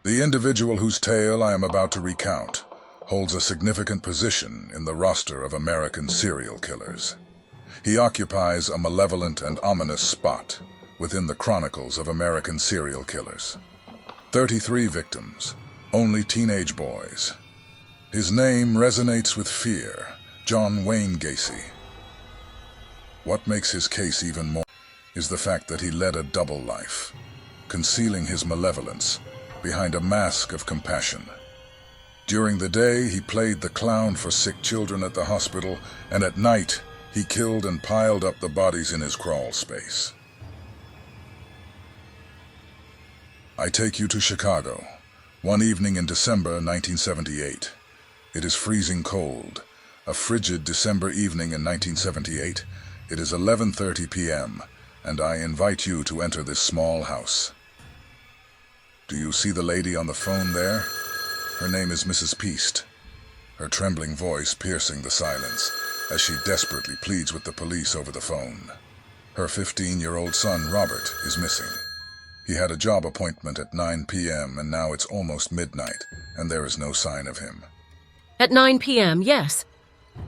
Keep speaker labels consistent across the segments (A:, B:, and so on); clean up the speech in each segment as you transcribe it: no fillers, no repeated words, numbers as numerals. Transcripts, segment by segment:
A: The individual whose tale I am about to recount holds a significant position in the roster of American serial killers. He occupies a malevolent and ominous spot within the chronicles of American serial killers. 33 victims, only teenage boys. His name resonates with fear, John Wayne Gacy. What makes his case even more is the fact that he led a double life, concealing his malevolence behind a mask of compassion. During the day, he played the clown for sick children at the hospital, and at night, he killed and piled up the bodies in his crawl space. I take you to Chicago, one evening in December 1978. It is freezing cold. A frigid December evening in 1978. It is 11:30 p.m., and I invite you to enter this small house. Do you see the lady on the phone there? Her name is Mrs. Peast, her trembling voice piercing the silence as she desperately pleads with the police over the phone. Her 15-year-old son, Robert, is missing. He had a job appointment at 9 p.m., and now it's almost midnight, and there is no sign of him.
B: At 9 p.m., yes.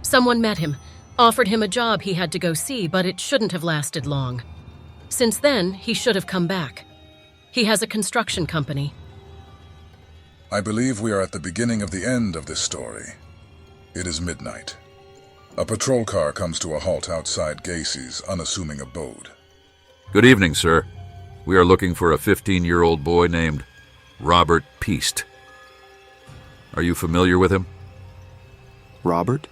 B: Someone met him, offered him a job he had to go see, but it shouldn't have lasted long. Since then, he should have come back. He has a construction company.
A: I believe we are at the beginning of the end of this story. It is midnight. A patrol car comes to a halt outside Gacy's unassuming abode.
C: Good evening, sir. We are looking for a 15-year-old boy named Robert Peast. Are you familiar with him?
D: Robert?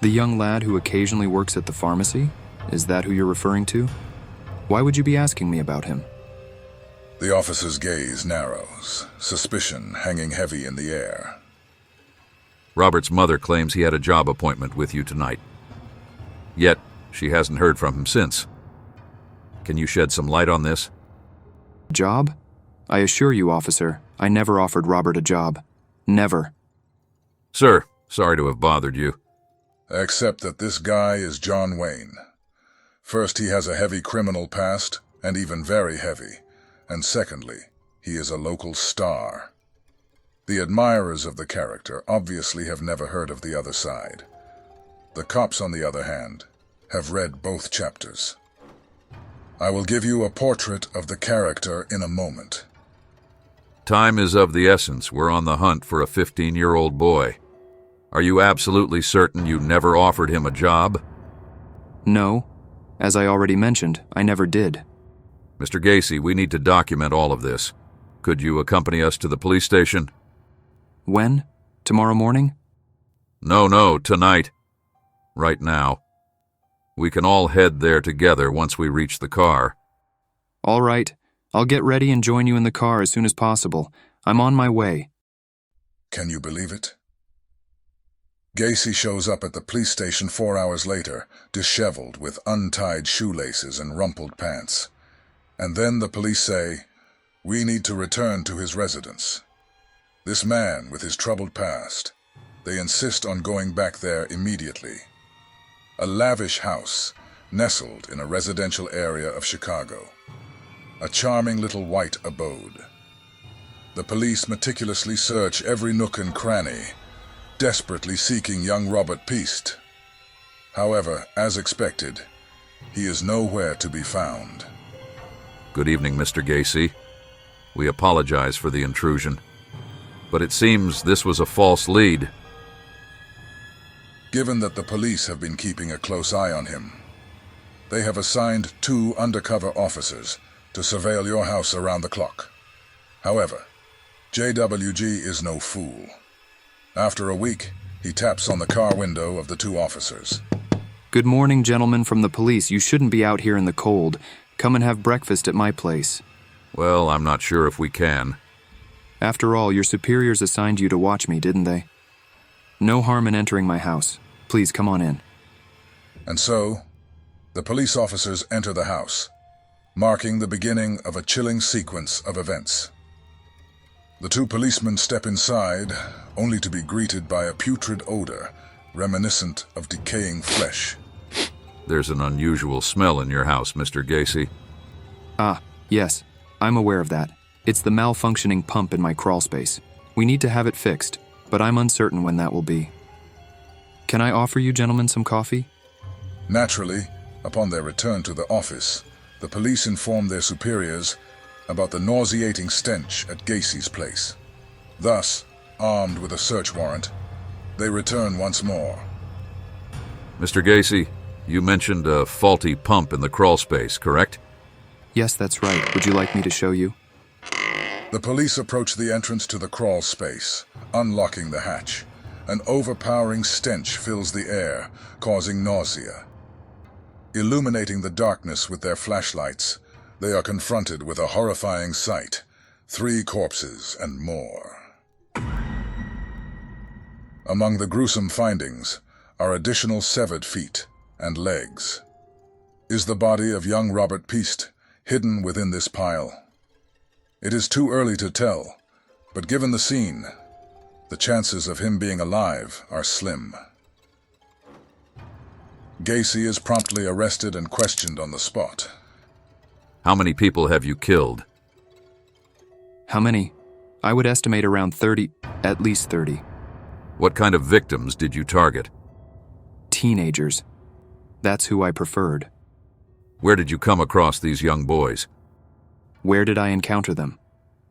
D: The young lad who occasionally works at the pharmacy? Is that who you're referring to? Why would you be asking me about him?
A: The officer's gaze narrows, suspicion hanging heavy in the air.
C: Robert's mother claims he had a job appointment with you tonight. Yet, she hasn't heard from him since. Can you shed some light on this?
D: Job? I assure you, officer, I never offered Robert a job. Never.
C: Sir, sorry to have bothered you.
A: Except that this guy is John Wayne. First, he has a heavy criminal past, and even very heavy. And secondly, he is a local star. The admirers of the character obviously have never heard of the other side. The cops, on the other hand, have read both chapters. I will give you a portrait of the character in a moment.
C: Time is of the essence. We're on the hunt for a 15-year-old boy. Are you absolutely certain you never offered him a job?
D: No. As I already mentioned, I never did.
C: Mr. Gacy, we need to document all of this. Could you accompany us to the police station?
D: When? Tomorrow morning?
C: No, tonight. Right now. We can all head there together once we reach the car.
D: All right. I'll get ready and join you in the car as soon as possible. I'm on my way.
A: Can you believe it? Gacy shows up at the police station 4 hours later, disheveled with untied shoelaces and rumpled pants. And then the police say, we need to return to his residence. This man with his troubled past, they insist on going back there immediately. A lavish house, nestled in a residential area of Chicago. A charming little white abode. The police meticulously search every nook and cranny, desperately seeking young Robert Peast. However, as expected, he is nowhere to be found.
C: Good evening, Mr. Gacy. We apologize for the intrusion, but it seems this was a false lead.
A: Given that the police have been keeping a close eye on him, they have assigned 2 undercover officers to surveil your house around the clock. However, JWG is no fool. After a week, he taps on the car window of the 2 officers.
D: Good morning, gentlemen from the police. You shouldn't be out here in the cold. Come and have breakfast at my place.
C: Well, I'm not sure if we can.
D: After all, your superiors assigned you to watch me, didn't they? No harm in entering my house. Please come on in.
A: And so, the police officers enter the house, marking the beginning of a chilling sequence of events. The 2 policemen step inside, only to be greeted by a putrid odor, reminiscent of decaying flesh.
C: There's an unusual smell in your house, Mr. Gacy.
D: Ah, yes. I'm aware of that. It's the malfunctioning pump in my crawlspace. We need to have it fixed, but I'm uncertain when that will be. Can I offer you gentlemen some coffee?
A: Naturally, upon their return to the office, the police inform their superiors about the nauseating stench at Gacy's place. Thus, armed with a search warrant, they return once more.
C: Mr. Gacy, you mentioned a faulty pump in the crawlspace, correct?
D: Yes, that's right. Would you like me to show you?
A: The police approach the entrance to the crawl space, unlocking the hatch. An overpowering stench fills the air, causing nausea. Illuminating the darkness with their flashlights, they are confronted with a horrifying sight: 3 corpses and more. Among the gruesome findings are additional severed feet and legs. Is the body of young Robert Peast hidden within this pile? It is too early to tell, but given the scene, the chances of him being alive are slim. Gacy is promptly arrested and questioned on the spot.
C: How many people have you killed?
D: How many? I would estimate around 30, at least 30.
C: What kind of victims did you target?
D: Teenagers. That's who I preferred.
C: Where did you come across these young boys?
D: Where did I encounter them?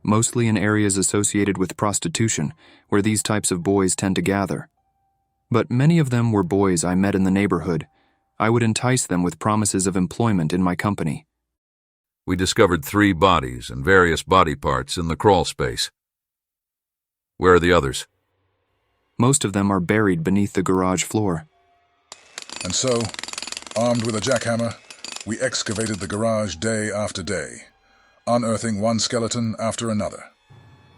D: Mostly in areas associated with prostitution, where these types of boys tend to gather. But many of them were boys I met in the neighborhood. I would entice them with promises of employment in my company.
C: We discovered 3 bodies and various body parts in the crawl space. Where are the others?
D: Most of them are buried beneath the garage floor.
A: And so, armed with a jackhammer, we excavated the garage day after day, unearthing one skeleton after another,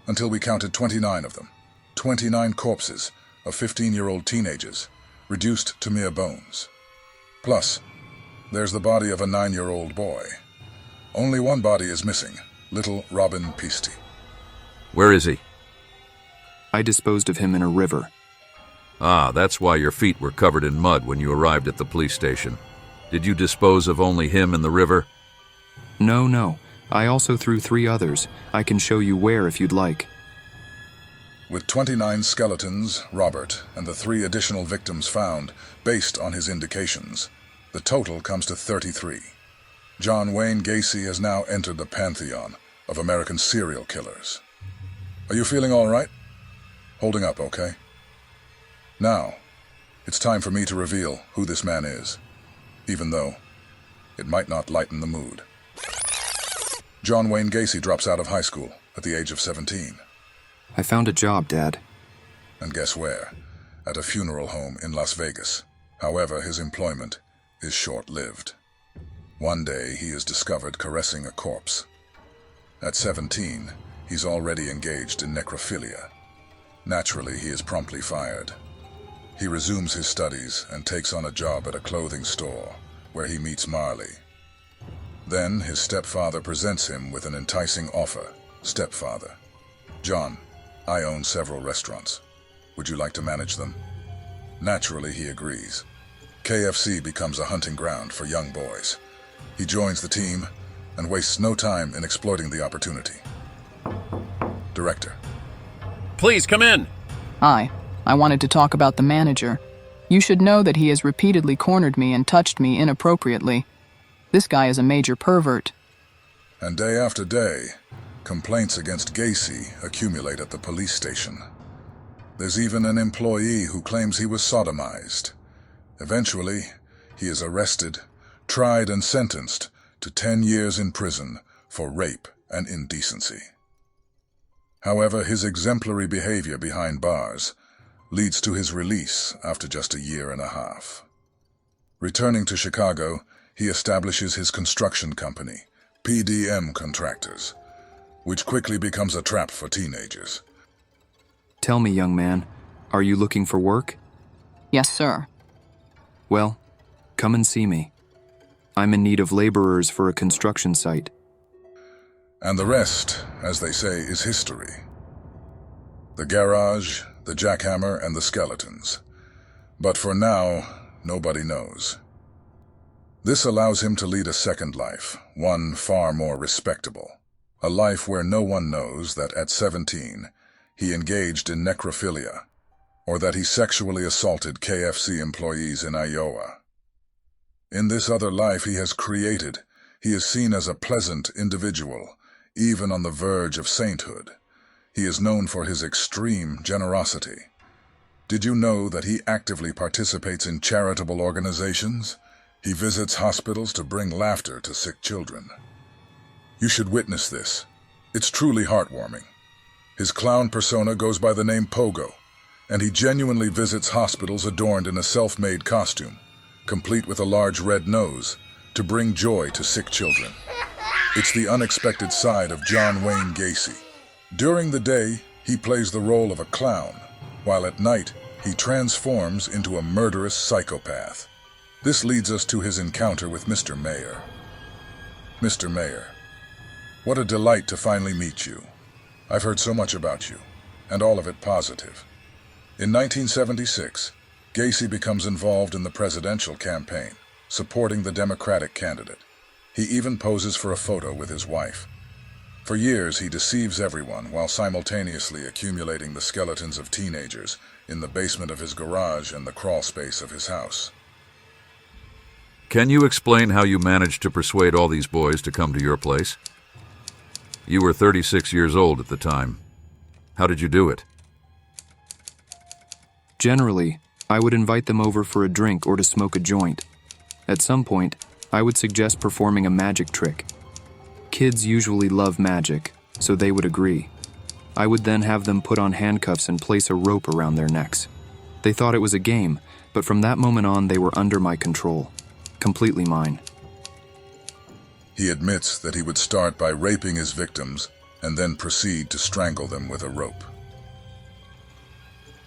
A: until we counted 29 of them. 29 corpses of 15-year-old teenagers, reduced to mere bones. Plus, there's the body of a 9-year-old boy. Only one body is missing, little Robin Peasty.
C: Where is he?
D: I disposed of him in a river.
C: Ah, that's why your feet were covered in mud when you arrived at the police station. Did you dispose of only him in the river?
D: No. I also threw 3 others. I can show you where if you'd like.
A: With 29 skeletons, Robert, and the 3 additional victims found, based on his indications, the total comes to 33. John Wayne Gacy has now entered the pantheon of American serial killers. Are you feeling all right? Holding up, okay? Now, it's time for me to reveal who this man is, even though it might not lighten the mood. John Wayne Gacy drops out of high school at the age of 17.
D: I found a job, Dad.
A: And guess where? At a funeral home in Las Vegas. However, his employment is short-lived. One day, he is discovered caressing a corpse. At 17, he's already engaged in necrophilia. Naturally, he is promptly fired. He resumes his studies and takes on a job at a clothing store, where he meets Marley. Then, his stepfather presents him with an enticing offer. Stepfather: John, I own several restaurants. Would you like to manage them? Naturally, he agrees. KFC becomes a hunting ground for young boys. He joins the team and wastes no time in exploiting the opportunity. Director:
E: Please come in.
F: Hi. I wanted to talk about the manager. You should know that he has repeatedly cornered me and touched me inappropriately. This guy is a major pervert.
A: And day after day, complaints against Gacy accumulate at the police station. There's even an employee who claims he was sodomized. Eventually, he is arrested, tried and sentenced to 10 years in prison for rape and indecency. However, his exemplary behavior behind bars leads to his release after just a year and a half. Returning to Chicago, he establishes his construction company, PDM Contractors, which quickly becomes a trap for teenagers.
D: Tell me, young man, are you looking for work?
F: Yes, sir.
D: Well, come and see me. I'm in need of laborers for a construction site.
A: And the rest, as they say, is history. The garage, the jackhammer, and the skeletons. But for now, nobody knows. This allows him to lead a second life, one far more respectable. A life where no one knows that at 17, he engaged in necrophilia, or that he sexually assaulted KFC employees in Iowa. In this other life he has created, he is seen as a pleasant individual, even on the verge of sainthood. He is known for his extreme generosity. Did you know that he actively participates in charitable organizations? He visits hospitals to bring laughter to sick children. You should witness this. It's truly heartwarming. His clown persona goes by the name Pogo, and he genuinely visits hospitals adorned in a self-made costume, complete with a large red nose, to bring joy to sick children. It's the unexpected side of John Wayne Gacy. During the day, he plays the role of a clown, while at night, he transforms into a murderous psychopath. This leads us to his encounter with Mr. Mayer. Mr. Mayer, what a delight to finally meet you. I've heard so much about you, and all of it positive. In 1976, Gacy becomes involved in the presidential campaign, supporting the Democratic candidate. He even poses for a photo with his wife. For years, he deceives everyone while simultaneously accumulating the skeletons of teenagers in the basement of his garage and the crawl space of his house.
C: Can you explain how you managed to persuade all these boys to come to your place? You were 36 years old at the time. How did you do it?
D: Generally, I would invite them over for a drink or to smoke a joint. At some point, I would suggest performing a magic trick. Kids usually love magic, so they would agree. I would then have them put on handcuffs and place a rope around their necks. They thought it was a game, but from that moment on they were under my control. Completely mine.
A: He admits that he would start by raping his victims and then proceed to strangle them with a rope.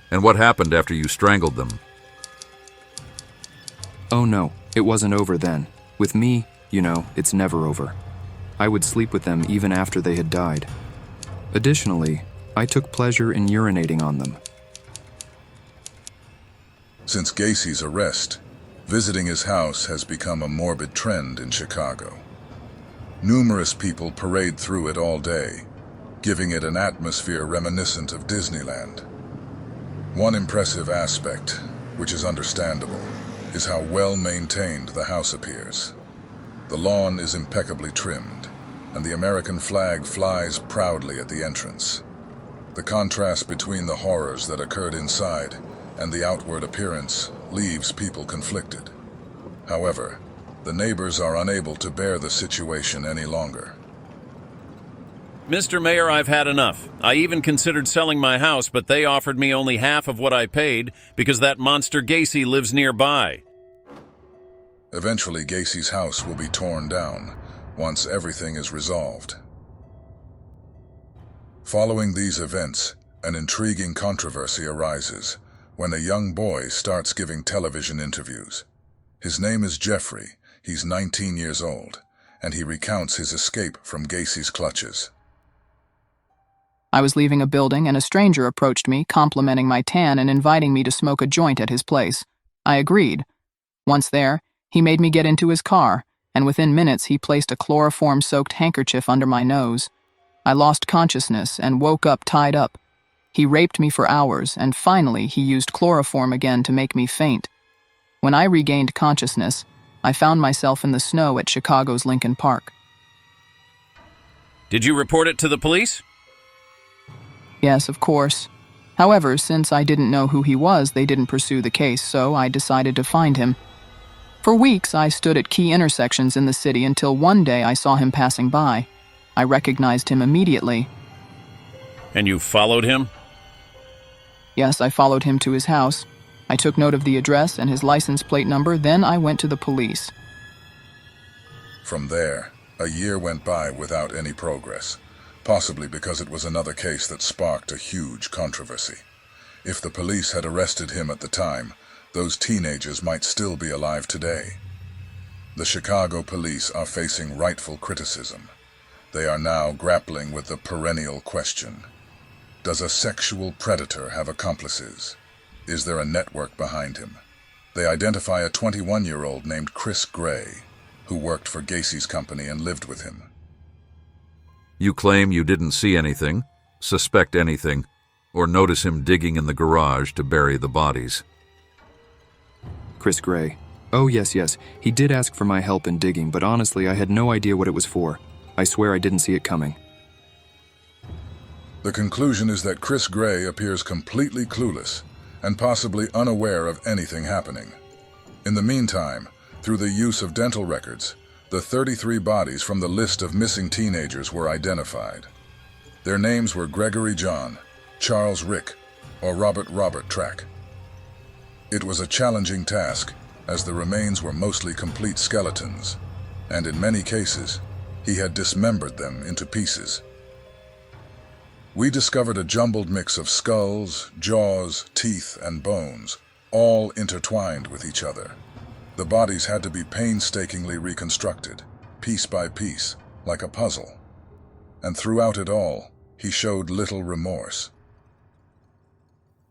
C: And what happened after you strangled them?
D: Oh no, it wasn't over then. With me, it's never over. I would sleep with them even after they had died. Additionally, I took pleasure in urinating on them.
A: Since Gacy's arrest, visiting his house has become a morbid trend in Chicago. Numerous people parade through it all day, giving it an atmosphere reminiscent of Disneyland. One impressive aspect, which is understandable, is how well maintained the house appears. The lawn is impeccably trimmed, and the American flag flies proudly at the entrance. The contrast between the horrors that occurred inside and the outward appearance leaves people conflicted. However, the neighbors are unable to bear the situation any longer.
E: Mr. Mayor, I've had enough. I even considered selling my house, but they offered me only half of what I paid because that monster Gacy lives nearby.
A: Eventually, Gacy's house will be torn down once everything is resolved. Following these events, an intriguing controversy arises when a young boy starts giving television interviews. His name is Jeffrey, he's 19 years old, and he recounts his escape from Gacy's clutches.
F: I was leaving a building and a stranger approached me, complimenting my tan and inviting me to smoke a joint at his place. I agreed. Once there, he made me get into his car, and within minutes he placed a chloroform-soaked handkerchief under my nose. I lost consciousness and woke up tied up. He raped me for hours, and finally he used chloroform again to make me faint. When I regained consciousness, I found myself in the snow at Chicago's Lincoln Park.
E: Did you report it to the police?
F: Yes, of course. However, since I didn't know who he was, they didn't pursue the case, so I decided to find him. For weeks, I stood at key intersections in the city until one day I saw him passing by. I recognized him immediately.
E: And you followed him?
F: Yes, I followed him to his house. I took note of the address and his license plate number, then I went to the police.
A: From there, a year went by without any progress, possibly because it was another case that sparked a huge controversy. If the police had arrested him at the time, those teenagers might still be alive today. The Chicago police are facing rightful criticism. They are now grappling with the perennial question: does a sexual predator have accomplices? Is there a network behind him? They identify a 21-year-old named Chris Gray, who worked for Gacy's company and lived with him.
C: You claim you didn't see anything, suspect anything, or notice him digging in the garage to bury the bodies.
D: Chris Gray. Oh, yes. He did ask for my help in digging, but honestly, I had no idea what it was for. I swear I didn't see it coming.
A: The conclusion is that Chris Gray appears completely clueless and possibly unaware of anything happening. In the meantime, through the use of dental records, the 33 bodies from the list of missing teenagers were identified. Their names were Gregory John, Charles Rick, or Robert Track. It was a challenging task, as the remains were mostly complete skeletons, and in many cases, he had dismembered them into pieces. We discovered a jumbled mix of skulls, jaws, teeth, and bones, all intertwined with each other. The bodies had to be painstakingly reconstructed, piece by piece, like a puzzle. And throughout it all, he showed little remorse.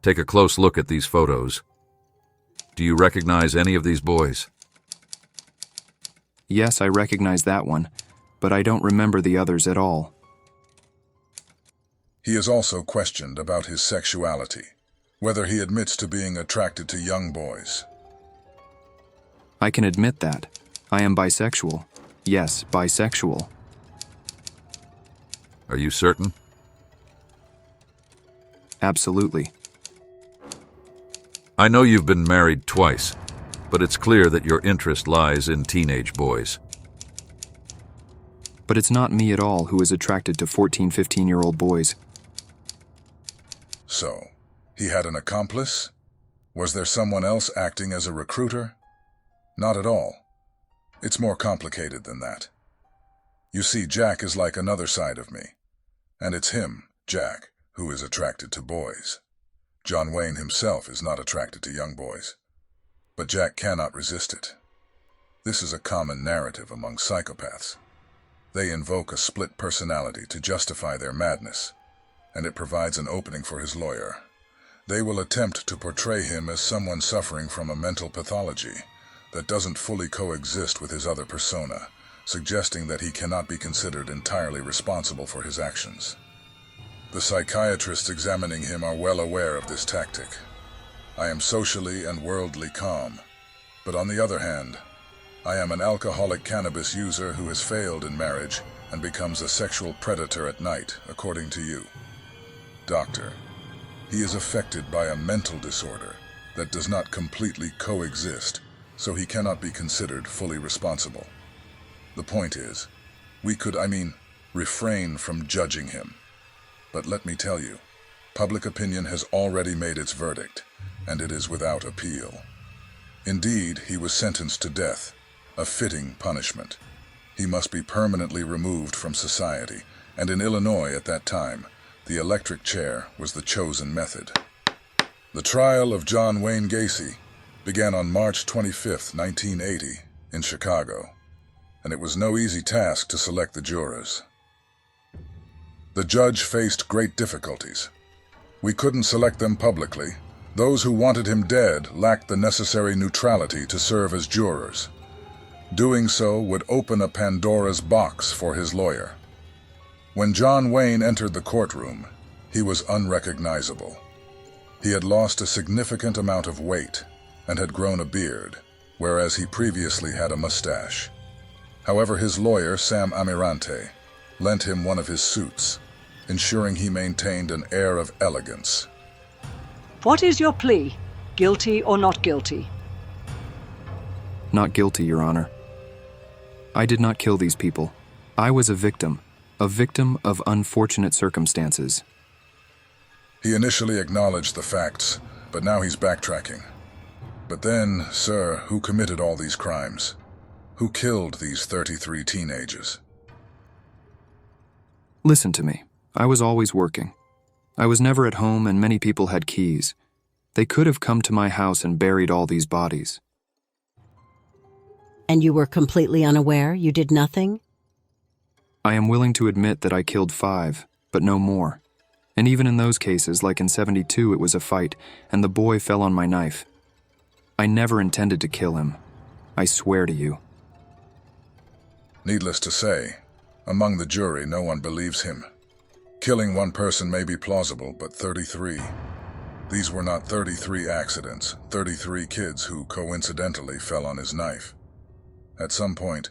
C: Take a close look at these photos. Do you recognize any of these boys?
D: Yes, I recognize that one, but I don't remember the others at all.
A: He is also questioned about his sexuality, whether he admits to being attracted to young boys.
D: I can admit that. I am bisexual. Yes, bisexual.
C: Are you certain?
D: Absolutely.
C: I know you've been married twice, but it's clear that your interest lies in teenage boys.
D: But it's not me at all who is attracted to 14, 15-year-old boys.
A: So, he had an accomplice? Was there someone else acting as a recruiter? Not at all. It's more complicated than that. You see, Jack is like another side of me. And it's him, Jack, who is attracted to boys. John Wayne himself is not attracted to young boys. But Jack cannot resist it. This is a common narrative among psychopaths. They invoke a split personality to justify their madness, and it provides an opening for his lawyer. They will attempt to portray him as someone suffering from a mental pathology that doesn't fully coexist with his other persona, suggesting that he cannot be considered entirely responsible for his actions. The psychiatrists examining him are well aware of this tactic. I am socially and worldly calm, but on the other hand, I am an alcoholic cannabis user who has failed in marriage and becomes a sexual predator at night, according to you. Doctor, he is affected by a mental disorder that does not completely coexist, so he cannot be considered fully responsible. The point is, we could, refrain from judging him. But let me tell you, public opinion has already made its verdict, and it is without appeal. Indeed, he was sentenced to death, a fitting punishment. He must be permanently removed from society, and in Illinois at that time, the electric chair was the chosen method. The trial of John Wayne Gacy began on March 25, 1980, in Chicago, and it was no easy task to select the jurors. The judge faced great difficulties. We couldn't select them publicly. Those who wanted him dead lacked the necessary neutrality to serve as jurors. Doing so would open a Pandora's box for his lawyer. When John Wayne entered the courtroom, he was unrecognizable. He had lost a significant amount of weight and had grown a beard, whereas he previously had a mustache. However, his lawyer, Sam Amirante, lent him one of his suits, ensuring he maintained an air of elegance.
G: What is your plea? Guilty or not guilty?
D: Not guilty, Your Honor. I did not kill these people. I was a victim of unfortunate circumstances.
A: He initially acknowledged the facts, but now he's backtracking. But then, sir, who committed all these crimes? Who killed these 33 teenagers?
D: Listen to me. I was always working. I was never at home, and many people had keys. They could have come to my house and buried all these bodies.
H: And you were completely unaware? You did nothing?
D: I am willing to admit that I killed 5, but no more. And even in those cases, like in 72, it was a fight, and the boy fell on my knife. I never intended to kill him. I swear to you.
A: Needless to say, Among the jury, no one believes him. Killing one person may be plausible, but 33. These were not 33 accidents, 33 kids who coincidentally fell on his knife. At some point,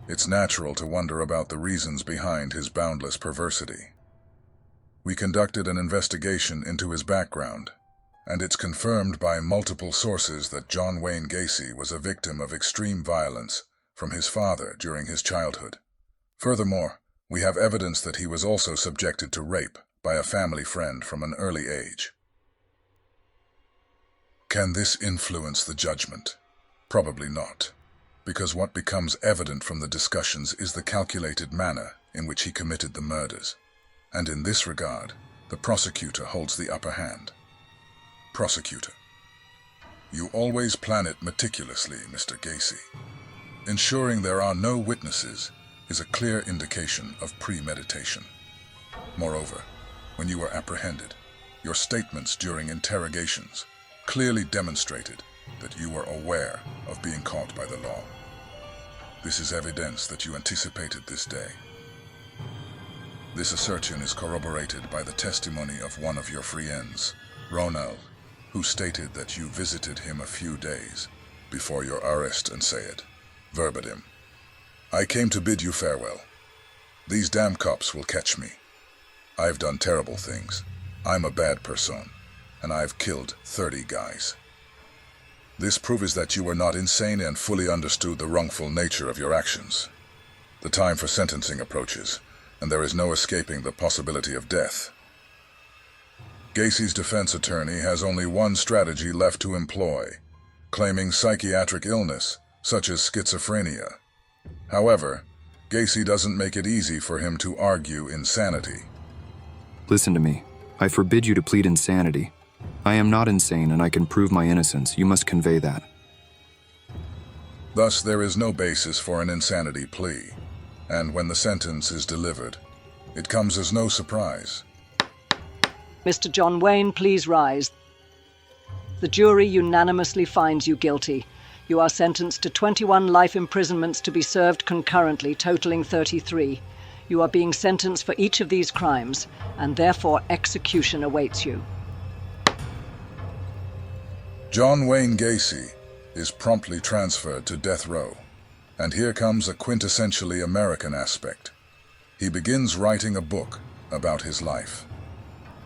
A: it's natural to wonder about the reasons behind his boundless perversity. We conducted an investigation into his background, and it's confirmed by multiple sources that John Wayne Gacy was a victim of extreme violence from his father during his childhood. Furthermore, we have evidence that he was also subjected to rape by a family friend from an early age. Can this influence the judgment? Probably not, because what becomes evident from the discussions is the calculated manner in which he committed the murders. And in this regard, the prosecutor holds the upper hand. Prosecutor: You always plan it meticulously, Mr. Gacy. Ensuring there are no witnesses is a clear indication of premeditation. Moreover, when you were apprehended, your statements during interrogations clearly demonstrated that you were aware of being caught by the law. This is evidence that you anticipated this day. This assertion is corroborated by the testimony of one of your friends, Ronald, who stated that you visited him a few days before your arrest and said, verbatim, "I came to bid you farewell. These damn cops will catch me. I've done terrible things. I'm a bad person, and I've killed 30 guys." This proves that you were not insane and fully understood the wrongful nature of your actions. The time for sentencing approaches, and there is no escaping the possibility of death. Gacy's defense attorney has only one strategy left to employ, claiming psychiatric illness, such as schizophrenia. However, Gacy doesn't make it easy for him to argue insanity.
D: Listen to me. I forbid you to plead insanity. I am not insane and I can prove my innocence. You must convey that.
A: Thus, there is no basis for an insanity plea, and when the sentence is delivered, it comes as no surprise.
G: Mr. John Wayne, please rise. The jury unanimously finds you guilty. You are sentenced to 21 life imprisonments to be served concurrently, totaling 33. You are being sentenced for each of these crimes, and therefore execution awaits you.
A: John Wayne Gacy is promptly transferred to death row, and here comes a quintessentially American aspect. He begins writing a book about his life.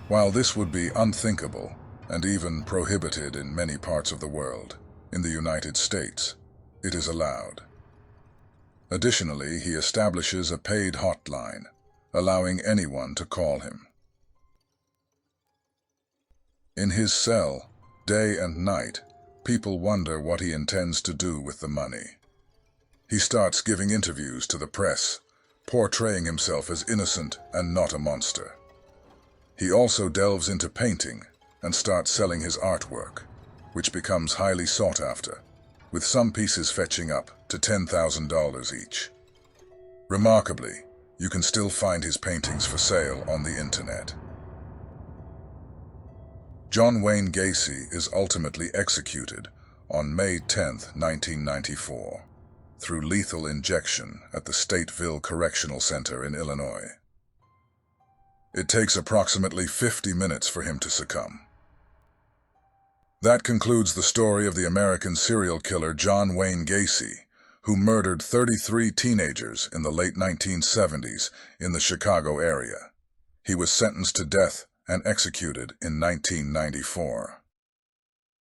A: While this would be unthinkable and even prohibited in many parts of the world, in the United States, it is allowed. Additionally, he establishes a paid hotline, allowing anyone to call him. In his cell, day and night, people wonder what he intends to do with the money. He starts giving interviews to the press, portraying himself as innocent and not a monster. He also delves into painting and starts selling his artwork, which becomes highly sought after, with some pieces fetching up to $10,000 each. Remarkably, you can still find his paintings for sale on the internet. John Wayne Gacy is ultimately executed on May 10, 1994, through lethal injection at the Stateville Correctional Center in Illinois. It takes approximately 50 minutes for him to succumb. That concludes the story of the American serial killer John Wayne Gacy, who murdered 33 teenagers in the late 1970s in the Chicago area. He was sentenced to death and executed in 1994.